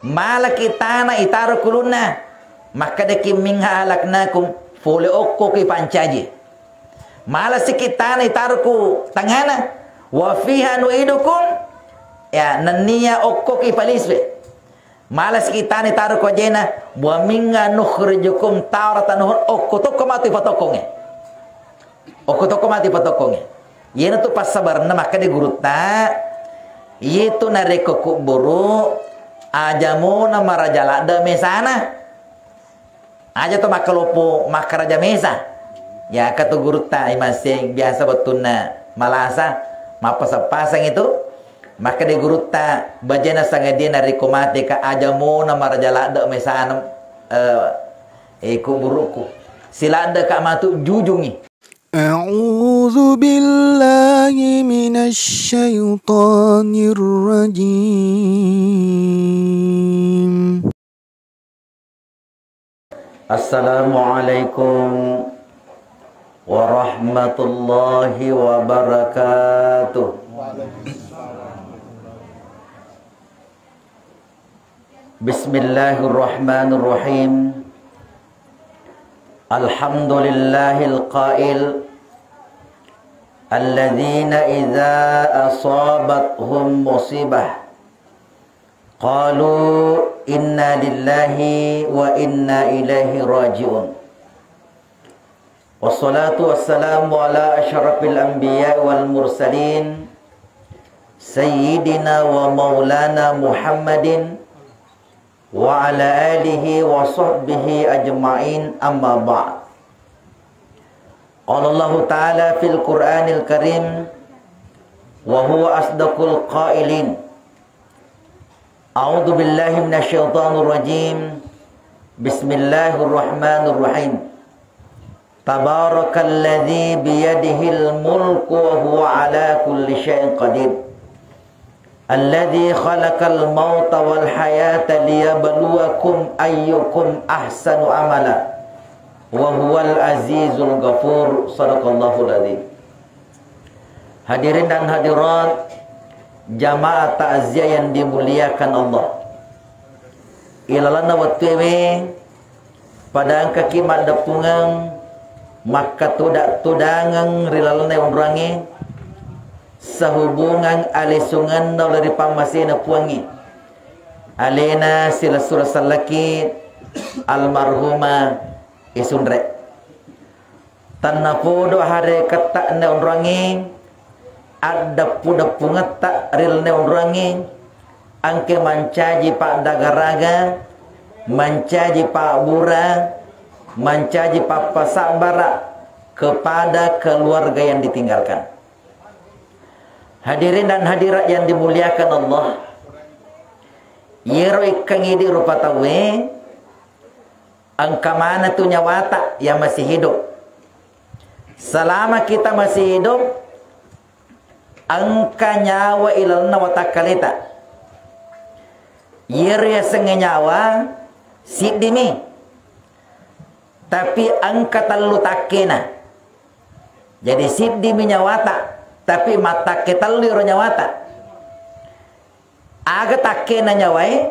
Mala kita na itaru kuluna. Maka deki minha halaknakum fole okko ki pancaji. Mala sikitana itaru ku tangana. Wa fiha nuidukum ya nania okko ki paliswe. Mala sikitana itaru ku jena. Wa minha nukhrijukum taratan okko toko mati patokonge. Okko toko mati patokonge. Yena tu pas sabarna maka de guruta. Itu nareko kuburu ajamu na marajala de mesana. Aja tu makalopo makaraja mesa. Ya kata guruta masing biasa betulna malasa mapasang itu. Maka de guruta bajana sangadia nareko mate ka ajamu na marajala de mesana kuburuku. Sila de ka matu jujungi. أعوذ بالله من الشيطان الرجيم. السلام عليكم ورحمة الله وبركاته. بسم الله الرحمن الرحيم. الحمد لله القائل الذين إذا أصابتهم مصيبة قالوا إنا لله وإنا إليه راجعون والصلاة والسلام على أشرف الأنبياء والمرسلين سيدنا ومولانا محمد وعلى آله وصحبه أجمعين أما بعد. قال الله تعالى في القرآن الكريم وهو أصدق القائلين أعوذ بالله من الشيطان الرجيم بسم الله الرحمن الرحيم تبارك الذي بيده الملك وهو على كل شيء قدير الذي خلق الموت والحياة ليبلوكم أيكم أحسن عملا وهو العزيز الغفور. Sadaqallahul adzim. Hadirin dan hadirat jamaah takziah yang dimuliakan Allah. Ilalana watwewe pada angka kimat dapungang maka tudangang rilalana undrangi sehubungan alisungan dari pamasina puangi alena sila surasalaki almarhuma isundre tanah podo hari kata ne undrangi ada puda pungata ril ne undrangi angke mancaji pak dagaraga mancaji pak bura mancaji pak pasambara kepada keluarga yang ditinggalkan. Hadirin dan hadirat yang dimuliakan Allah. Yero ikang idi rupa tawe angka mana tu nyawata yang masih hidup. Selama kita masih hidup angka nyawa ilalna watakalita. Yero ya senge nyawa sidimi. Tapi angka talu takena. Jadi sidimi nyawata. Tapi mata kita liru nyawata. Aga takena nyawai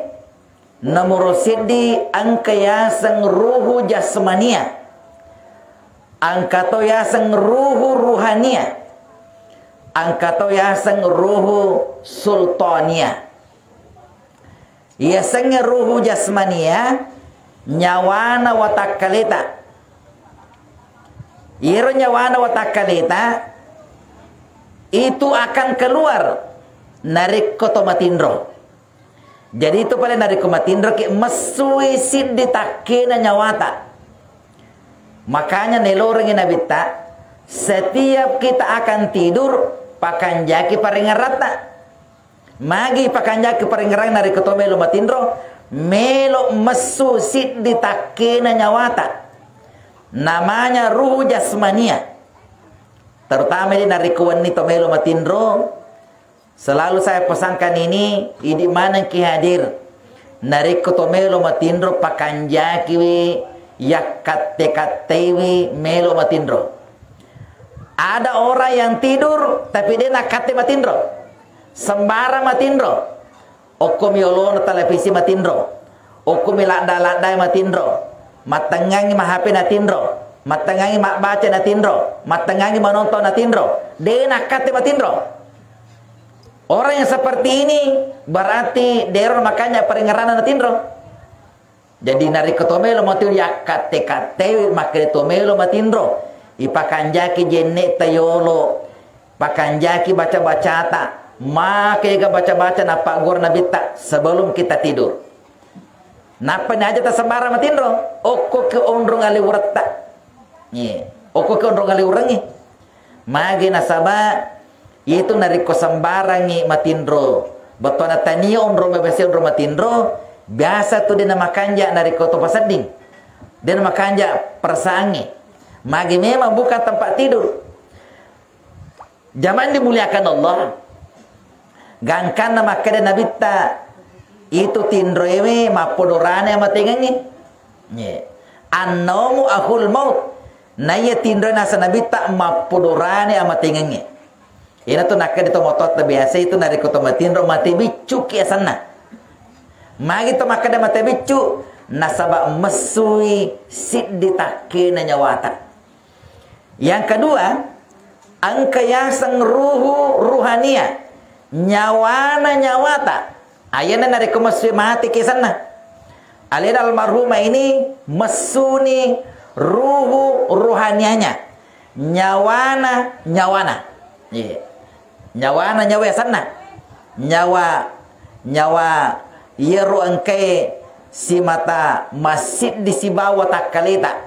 namurusidi angka yasang ruhu jasmania. Angka to yasang ruhu ruhania. Angka to yasang ruhu sultania. Yasang ruhu jasmania nyawana watakalita. Iro nyawana watakalita itu akan keluar narik koto matindro. Jadi itu paling narik koto matindro ki mesui siddi takena nyawata. Makanya neloreng nabita setiap kita akan tidur pakanjaki paringarata. Magi pakanjaki paringarang narik koto melo matindro melo mesu siddi takena nyawata. Namanya ruhu jasmania. Terutama di narikuan ni tomelo matindro. Selalu saya pesankan ini di mana ki hadir nariko tomelo matindro pakanjaki wi yakate melo matindro. Ada orang yang tidur tapi dia nak kate matindro. Sembarang matindro. Oko miolo na televisi matindro. Oko mi lada-lada matindro. Matangangi mahape natindro. Matangangi mak baca natindro. Matangangi menonton natindro. Dia nakate matindro. Orang yang seperti ini berarti deron makanya peringatan natindro. Jadi nari ketomelo matiu ya kate-kate makre tomelo matindro. Ipakanjaki jenne tayolo. Pakanjaki baca-baca ta. Maka ga baca-baca napa gor nabita sebelum kita tidur. Napa ni aja ta sembarang matindro. Oko ke ondrong ali urata. Ye. Oko ke ondrong ali urangi. Magi nasaba itu nariko sembarangi matindro. Betona tania ondrong bebesi ondrong matindro. Biasa tu dia nama kanja nariko to pasading. Dia nama kanja persangi. Magi memang bukan tempat tidur. Zaman dimuliakan Allah. Gangkan nama kada nabita itu tindroewe mapodorane amatengangi. Ye. Annomu akhul maut. Naya tindro nasa nabita mapodorane amatengangi. Ina tu nakade to motot biasa itu nariko to matindro mati bicu kiasana. Magi to makada mati bicu nasaba mesui sidditake na nyawata. Yang kedua, angka yasang ruhania. Nyawana nyawata. Ayana nariko mesui mati kisana. Alina almarhumah ini mesuni ruhanianya. Nyawana nyawana. Yeah. Nyawana nyawa sana. Nyawa yeru angke si mata masjid di si bawah takalita.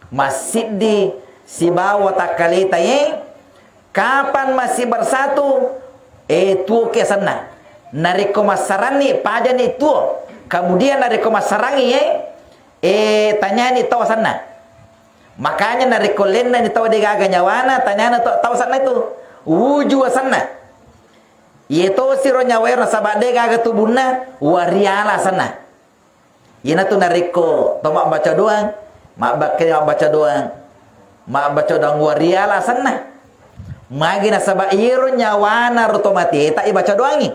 Masjid di si bawah takalita ye. Kapan masih bersatu? Tuo ke sana. Nariko masarani pada ni tuo. Kemudian nariko masarangi ye. Tanya ni tahu sana. Makanya nariko lena ni tahu dia gaga nyawana. Tanya na tahu sana itu. Wuju sana. Yeto siro nyawero sabade gaga tubuna. Wariala sana. Ina tu nariko. Tomak baca doang. Mak baca doang. Mak baca doang wariala sana. Magi nasaba iro nyawana rotomati tak ibaca doangi.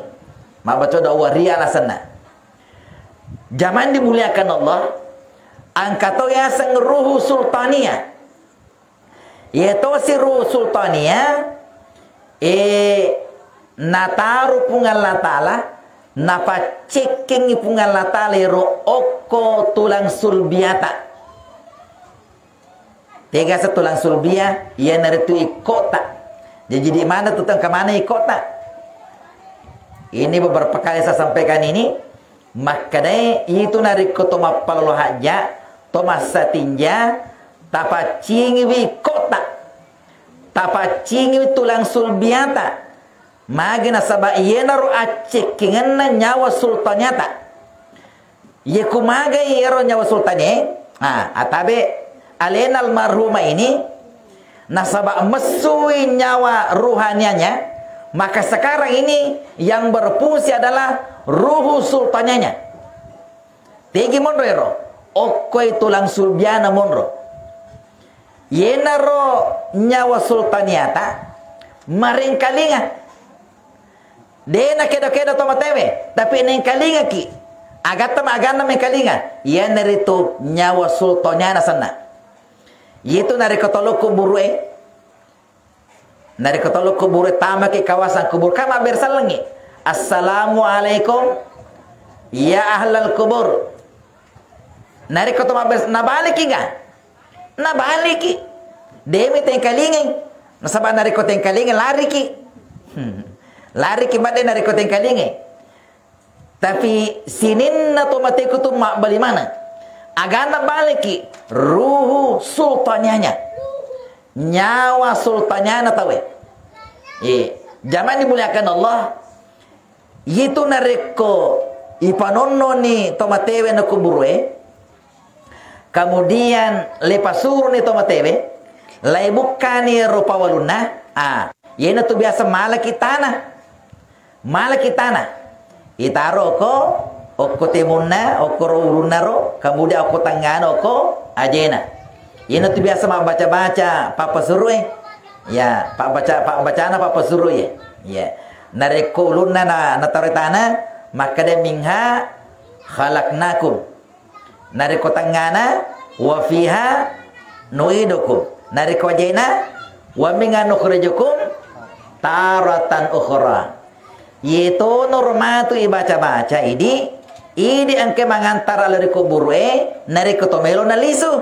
Mak baca doa wariala sana. Zaman dimuliakan Allah. Angkato ya sang ruhu sultania. Yeto si ruhu sultania. Nataru pungal latala. Napa ceking pungal latala ro oko tulang sulbiata. Tiga setulang sulbia. Ia naritu ikota. Jadi di mana tutang ke mana ikota? Ini beberapa kali saya sampaikan ini. Makanya itu nariko toma palolo haja. Toma satinja. Tapa cingiwi kota. Tapa cingiwi tulang sulbiata. Magina sabah iya naru acekingan na nyawa sultanyata. Iya kumaga iya ro nyawa sultanya. Atabe alena almarhumah ini. Nasaba mesui nyawa ruhanianya. Maka sekarang ini yang berfungsi adalah ruhu sultananya. Tegi monro ero. Okoi tulang sulbiana monro. Yenaro nyawa sultaniata. Maringkalinga. Dena kedo-kedo toma tebe. Tapi nengkalinga ki. Agata agana mengkalinga. Yenarito nyawa sultaniana sana. Itu nari ketolok kubur Nari ketolok kubur tama ke kawasan kubur. Kama bersalangi. Assalamualaikum. Ya ahlal kubur. Nari ketolok nabaliki ga? Nabaliki. Demi tengkalingin. Nasaba nari tengkalingin lari ki. Lari ki made nari tengkalingin. Tapi sinin na tomatiku tu mak bali mana? Agana baliki ruhu sultanyanya. Nyawa sultanyana tawe. Zaman dimuliakan Allah. Itu nareko ipanonno ni tomatewe na kuburwe. Kemudian lepasuru ni tomatewe. Laibukani rupa waluna. Yena tu biasa malaki tanah. Malaki tanah. Itaro ko. Oko temunna, oko runaro, kemudian oko tanggano, oko ajena. Ini tuh biasa mak baca-baca, papa suruh Ya, pak bacana papa suruh ya. Nareko luna na taruh tanah, maka de minha khalaqnakum nariko tangana wa fiha nu'idukum nariko jaina wa minha nukhrijukum taratan ukhra. Yaitu normatu ibaca-baca idi angke mangantara nariko burue nariko tomelo na lisu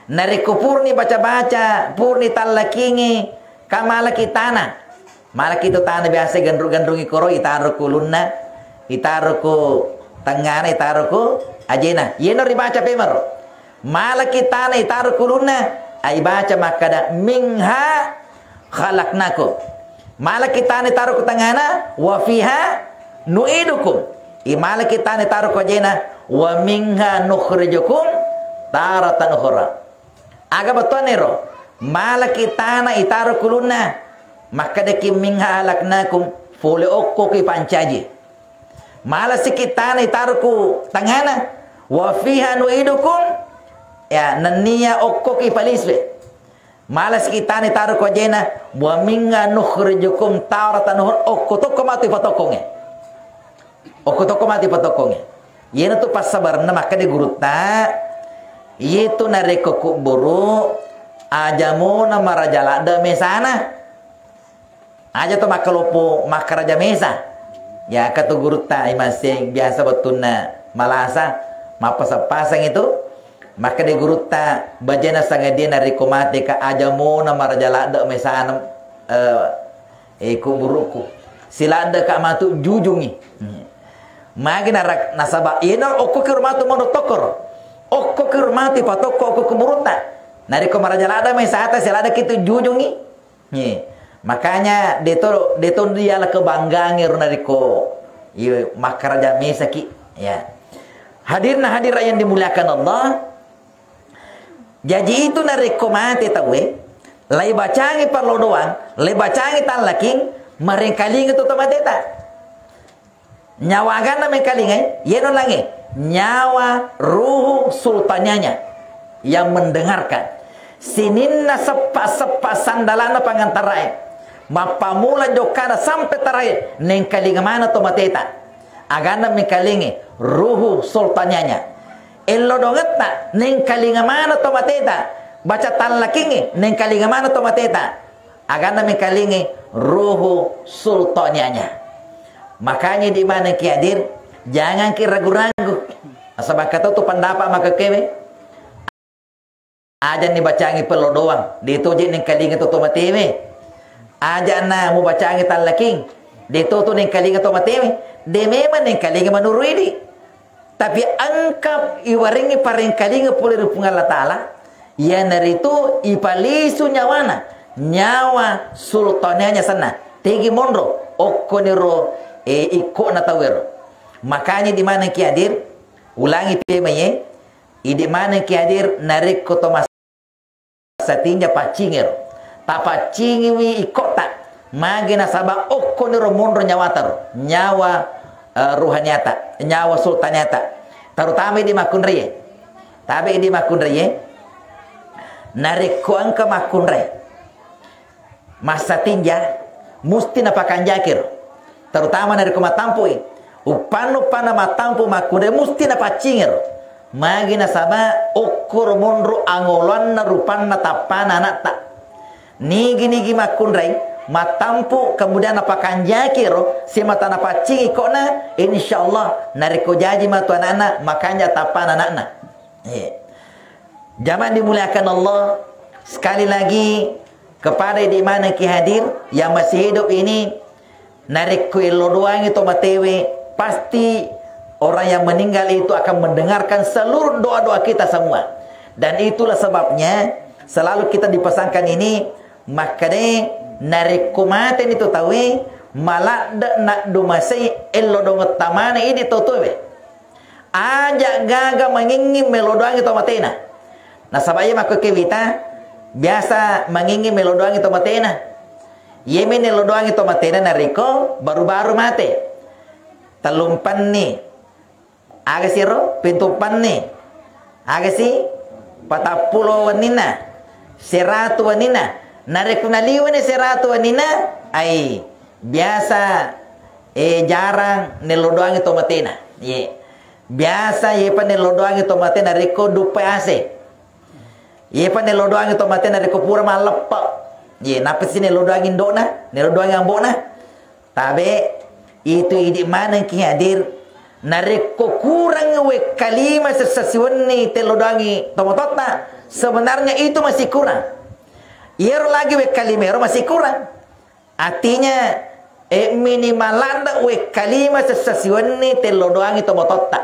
nariko purni baca-baca purni talakingi kamala kitana malaki itu tanah biasa gandrung-gandrungi koro itaruh kulunna itaruh ku tangana itaruh ku ajena yeno ribaca pemer malaki tanah itaruh kulunna ai baca makada minha khalaqnakum malaki tanah itaruh ku tangana wa fiha nu'idukum i malaki tanah itaruh ku ajena wa minha nukhrijukum taratan ukhra. Aga betul nero malaki tanah itaruh kulunna maka deki minha halaknakum fole okko ki pancaji mala sikit tanah itaruh ku tangana wa fiha nu'idukum ya nania okko ki paliswe mala sikit tanah itaruh ku jena wa minha nukhrijukum taratan okko to mati patokonge okko to mati patokonge yena tu pas sabarna maka de guruta itu nareko kuburu ajamuna marajala de mesana aja tu makalopo makaraja mesa ya kata guruta imasing biasa betulna malasa mapasang itu maka de guruta bajana sangadia nareko mate ka ajamuna marajala de mesana kuburuku silada ka matu jujungi magi narak nasaba ina okko kirmatu monotokor okko kirmati patokko okko kumuruta nariko marajalada mai saata selada kitu jujungi makanya deto dia lah kebanggaan nariko ieu makaraja mesaki ya hadirna hadirat yang dimuliakan Allah jadi itu nariko mati tawe lai bacangi parlo doang lai bacangi talaking marengkaling itu tomateta nyawagan na mengkalingai yeno lange nyawa ruhu sultannya yang mendengarkan sininna sepa sandalana pangantarai mapamula jokana sampai tarai nengkalinga mana tomateta agana mengkalingi ruhu sultannya ello dongeta nengkalinga mana tomateta baca talakingi nengkalinga mana tomateta agana mengkalingi ruhu sultannya makanya di mana kiadir jangan kira ragu-ragu asal kata tu pendapat maka kewe aja nih bacangi perlo doang dito je ning kalinga to tomatewe aja na mu bacangi talaking dito tu ning kalinga tomatewe de memang ning kalinga manuridi tapi angkap iwaringi paring kalinga pulih rupungan Allah Ta'ala ya naritu ipalisu nyawa sultannya sana tegi mondro okko niro ikko na tawero makanya di mana kiadir ulangi pemaye di mana kiadir narik kotomas satinja pacingir tapacingi ikota magina saba okko niro mondro nyawatar nyawa ruhaniata nyawa sultaniata terutama di makunriye tapi di makunriye narik ko angka makunre masa tinja musti napakan jakir terutama narik ko matampui upano matampu makunre musti na pacingir magina sama ukur mondro angolan na rupanna tapana nata nigi makunre matampu kemudian napakan jakir si mata na pacingi kok na insyaallah nariko jaji matu anak makanya tapana anakna Zaman dimuliakan Allah, sekali lagi kepada di mana ki hadir yang masih hidup ini, narik kuil doang itu matewe, pasti orang yang meninggal itu akan mendengarkan seluruh doa-doa kita semua. Dan itulah sebabnya selalu kita dipesankan ini, maka deh narik kumaten itu tahu malak nak dumasai elo dongot tamane ini totowe ajak gaga mengingin melodoang itu matena. Nah sabaya maka kewita biasa mengingin melodoang itu matena. Yemen melodoang itu matena nariko baru-baru mate. Telumpan nih. Aga siro pintupan nih. Aga si patapulo wanina. Seratu wanina. Narik naliwan ni seratu wanina. Ay biasa jarang nelodoangi tomatena. Ye. Biasa ye pa nelodoangi tomatena riko dupe ase. Ye pa nelodoangi tomatena riko pura malepa. Ye, napa sih nelodoangi dona? Nelodoangi ambona? Tabe itu idi mana ki hadir nareko kurang we kalima sesasiwani telodoangi tomatotna. Sebenarnya itu masih kurang. Yero lagi we kalimero masih kurang. Artinya minimalanda we kalima sesasiwani telodoangi tomatotna.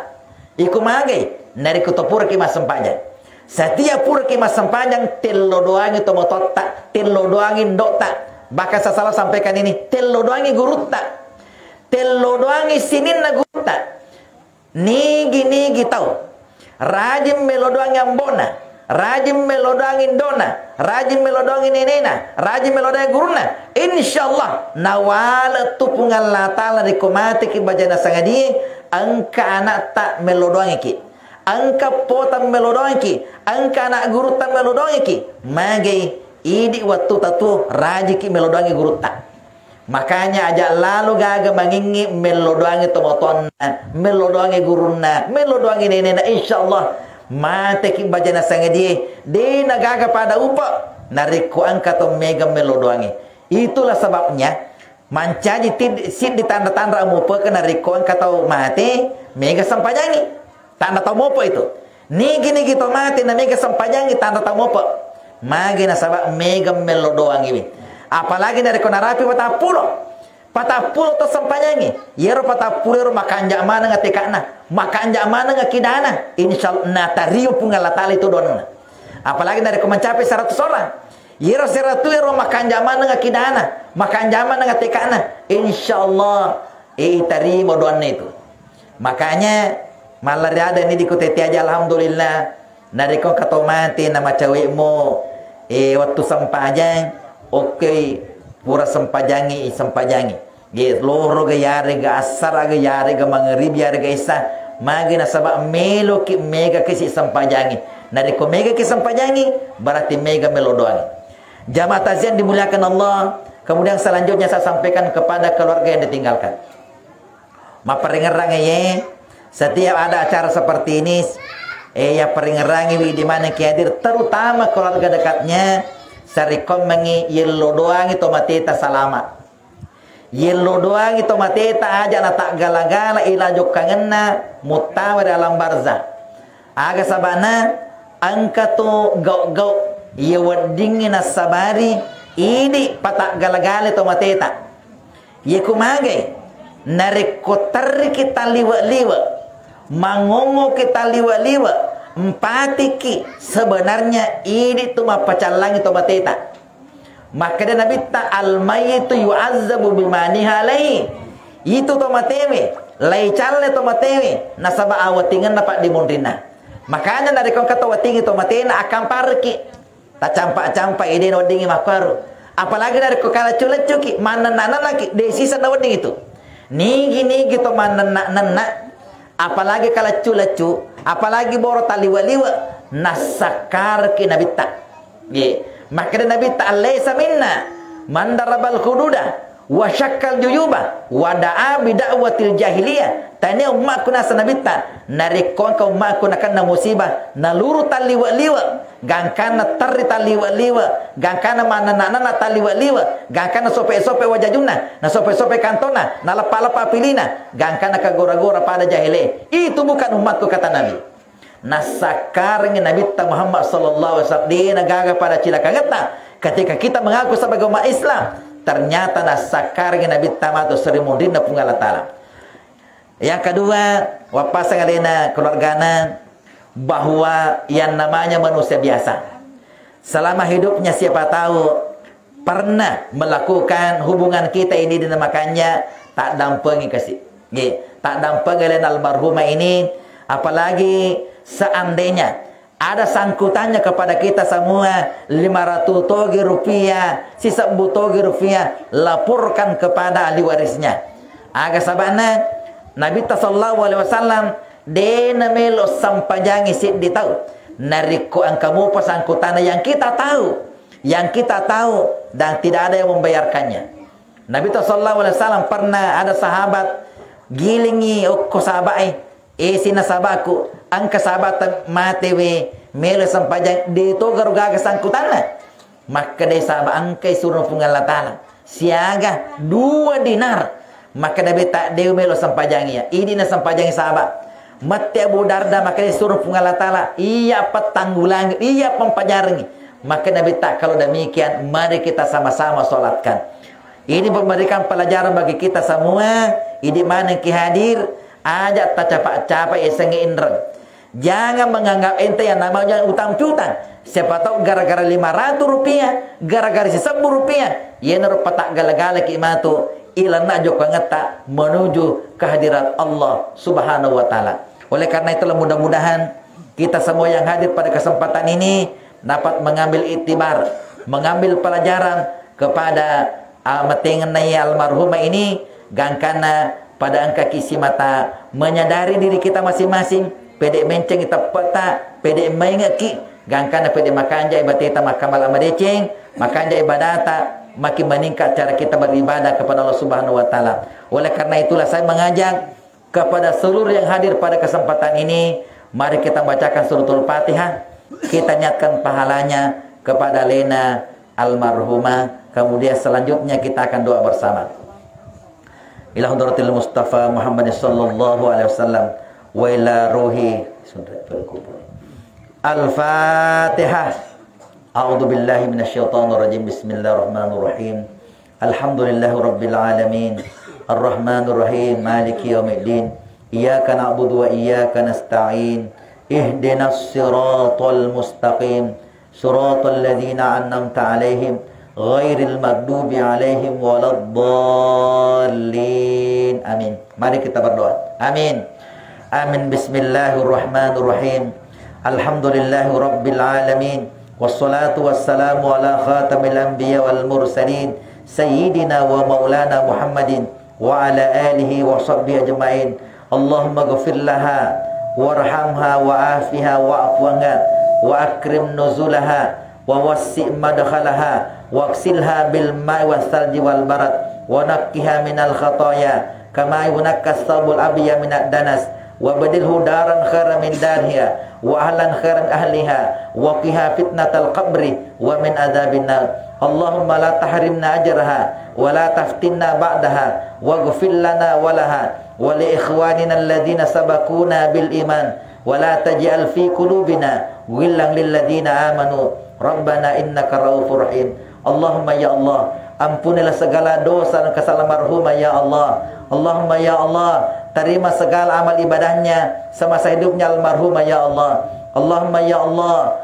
Iku magai nareko topura ki masampajan. Setiap pura ki masampajan telodoangi tomatotna, telodoangi ndota. Bahkan saya salah sampaikan ini telodoangi gurutta. Telodoangi sinin na gurutta. Nigi tahu. Rajin melodoangi ambona. Rajin melodoangi dona, rajin melodoangi nenena, rajin melodoangi guruna. Insyaallah nawala tu pungal Allah Ta'ala rekomati ki bajana sangadi angka anak tak melodoangi ki. Angka pota melodoangi ki, angka anak guru tak melodoangi ki. Magai idi waktu tatu rajin ki melodoangi guru tak. Makanya aja lalu gaga mangingi melodoangi tomoton, melodoangi guruna, melodoangi nenena insyaallah mate ki bajana sangadi de nagaga pada upa nariko angka to mega melodoangi. Itulah sebabnya mancaji sid di tanda-tanda mupa ke nariko angka to mate mega sampajangi tanda to mupa itu nigi to mate na mega sampajangi tanda to mupa magi na sabab mega melodoangi. Apalagi nariko narapi patapulo to sampanyangi yero patapulo makanja mana ngatikana makanja mana ngakidana insyaallah natariu pungal tali itu donna. Apalagi dari mencapai 100 orang yero 100 yero makanja mana ngakidana makanja mana ngatikana insyaallah tarimo donna itu. Makanya malar ada ini dikuteti aja alhamdulillah nariko katomati nama cewekmu waktu sampajang oke pura sampajangi ge loro ge yare ge asar ge yare ge mangrib yare ge isa magi na sabab melo ki mega ke si sampajangi nari ko mega ki sampajangi berarti mega melodoangi. Jamaah tazian dimuliakan Allah. Kemudian selanjutnya saya sampaikan kepada keluarga yang ditinggalkan. Maperingerang ye setiap ada acara seperti ini ya peringerangi di mana ki hadir terutama keluarga dekatnya sarikom mengi yelodoangi tomateta salamat. Yello doang itu mateta aja na tak gala-gala ila jokangenna mutawar dalam barzah. Aga sabana angka tu gau-gau ye wedding na sabari ini patak gala-gala itu mateta. Ye kumage narikotar kita liwa-liwa mangongo kita liwa-liwa empatiki sebenarnya ini tu mapacalang itu mateta. Maka dia Nabi ta al-mayyitu yu'azzabu bimaniha lai. Itu tomatewe, lai challe tomatewe nasaba awatingan dapat dimundrina. Makanya dari kau kata watingi tomatena akan parki. Ta campak-campak ide nodingi makaru. Apalagi dari kau kala culecuki mana nana lagi desisa noding itu. Nigi to mana nana. Apalagi kala culecu, apalagi boro taliwa-liwa nasakar ki Nabi ta. Ye. Maka Nabi ta'alaysa minna man darabal khududa wa syakkal juyuba wa da'a bida'watil jahiliyah. Tanya umat kuna sanabita narikon ka umat kuna kana musibah naluru taliwa-liwa gangkana tarri taliwa-liwa gangkana manana taliwa-liwa gangkana sope-sope wajajuna na sope-sope kantona na lapa-lapa pilina gangkana kagora-gora pada jahiliyah. Itu bukan umatku kata Nabi. Nasakarnya Nabi Muhammad sallallahu alaihi wasallam dia nagaga pada cilaka kita ketika kita mengaku sebagai umat Islam ternyata nasakarnya Nabi Muhammad serimundina pungal taala. Yang kedua wapasang alena keluargana bahwa yang namanya manusia biasa selama hidupnya siapa tahu pernah melakukan hubungan kita ini dinamakannya tak dampengi kasih. Tak dampengi alena almarhumah ini apalagi seandainya ada sangkutannya kepada kita semua 500 togi rupiah, sisa togi rupiah, laporkan kepada ahli warisnya. Aga sabana Nabi sallallahu alaihi wasallam dena melo sampajangi sid tahu. Nariko angkamu pasangkutannya yang kita tahu dan tidak ada yang membayarkannya. Nabi sallallahu alaihi wasallam pernah ada sahabat gilingi ko sahabat sina sahabatku angka sahabat matewe mele sampajang dito garugaga sangkutanna. Maka dia sahabat angkai suruh pungal Allah Ta'ala siaga 2 dinar. Maka dia tak dia melo sampajangnya ini na sampajangi sahabat mati Abu Darda. Maka dia suruh pungal Allah Ta'ala iya petanggulangi iya pempajarangi. Maka Nabi tak kalau demikian mari kita sama-sama solatkan. Ini memberikan pelajaran bagi kita semua. Ini mana ki hadir ajak tak capak-capak sengi indra. Jangan menganggap ente yang namanya utang piutang. Siapa tahu gara-gara 500 rupiah, gara-gara 1000 rupiah, ia naruh patak gala-gala ki matu ilan najo kangata menuju kehadirat Allah Subhanahu wa taala. Oleh karena itulah mudah-mudahan kita semua yang hadir pada kesempatan ini dapat mengambil iktibar, mengambil pelajaran kepada matingan almarhumah ini gangkana pada angka kisi mata menyadari diri kita masing-masing pede menceng kita peta pede mengeki gangkana pede makanja ibadata makamal amadeceng makanja ibadata makin meningkat cara kita beribadah kepada Allah Subhanahu wa taala. Oleh karena itulah saya mengajak kepada seluruh yang hadir pada kesempatan ini, mari kita bacakan suratul Fatihah, kita niatkan pahalanya kepada Lena almarhumah. Kemudian selanjutnya kita akan doa bersama. Ila hadratil Mustafa Muhammad sallallahu alaihi wasallam wa ila ruhi Al-Fatihah. A'udzu billahi minasyaitonir rajim. Bismillahirrahmanirrahim. Alhamdulillahi rabbil alamin. Arrahmanir rahim. Maliki yaumiddin. Iyyaka na'budu wa iyyaka nasta'in. Ihdinas siratal mustaqim. Siratal ladzina an'amta 'alaihim ghairil maghdubi 'alaihim waladdallin. Amin. Mari kita berdoa. Amin. Amin. Bismillahirrahmanirrahim. Alhamdulillahi rabbil alamin. Wassalatu wassalamu ala khatamil anbiya wal mursalin sayyidina wa maulana Muhammadin wa ala alihi wa sahbihi ajma'in. Allahumma ghfir laha warhamha wa afiha wa afwanha wa akrim nuzulaha wa wassi' madkhalaha wa aksilha bil ma'i was salji wal barad wa nakkiha minal khataya kama yunakkas sabul abiyya minad danas wa badilhu daran khairan min dariha wa ahlan khairan ahliha wa qiha fitnatal qabri wa min adzabin nar. Allahumma la tahrimna ajraha wa la taftinna ba'daha waghfir lana wa laha wa li ikhwanina alladhina sabaquna bil iman wa la taj'al fi qulubina ghillan lil ladzina amanu rabbana innaka raufur rahim. Allahumma ya Allah, ampunilah segala dosa dan kesalahan marhumah ya Allah. Allahumma ya Allah, terima segala amal ibadahnya semasa hidupnya almarhumah ya Allah. Allahumma ya Allah,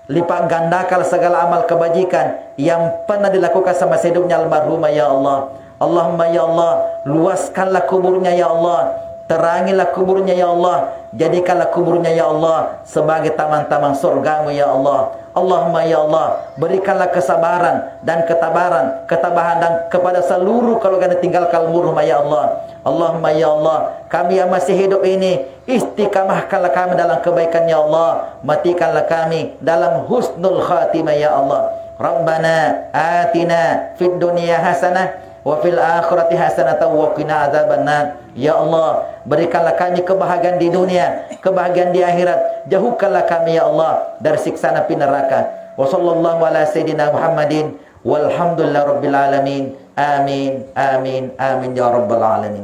lipat gandakan segala amal kebajikan yang pernah dilakukan semasa hidupnya almarhumah ya Allah. Allahumma ya Allah, luaskanlah kuburnya ya Allah, terangilah kuburnya ya Allah, jadikanlah kuburnya ya Allah sebagai taman-taman surgamu ya Allah. Allahumma ya Allah, berikanlah kesabaran dan ketabahan dan kepada seluruh keluarga yang tinggalkan almarhumah ya Allah. Allahumma ya Allah, kami yang masih hidup ini istiqamahkanlah kami dalam kebaikan ya Allah, matikanlah kami dalam husnul khatimah ya Allah. Rabbana atina fid dunya hasanah wa fil akhirati hasanatan wa qina adzabannar. Ya Allah, berikanlah kami kebahagiaan di dunia, kebahagiaan di akhirat. Jauhkanlah kami ya Allah dari siksa api neraka. Wa sallallahu ala sayidina Muhammadin walhamdulillahi rabbil alamin. Amin amin amin ya rabbal alamin.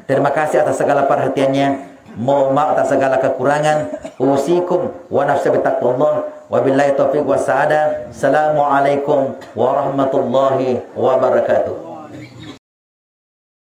Terima kasih atas segala perhatiannya. Mohon maaf atas segala kekurangan. Usikum wa nafsi bitaqwallah. Wabillahi taufiq wassaada. Assalamualaikum warahmatullahi wabarakatuh.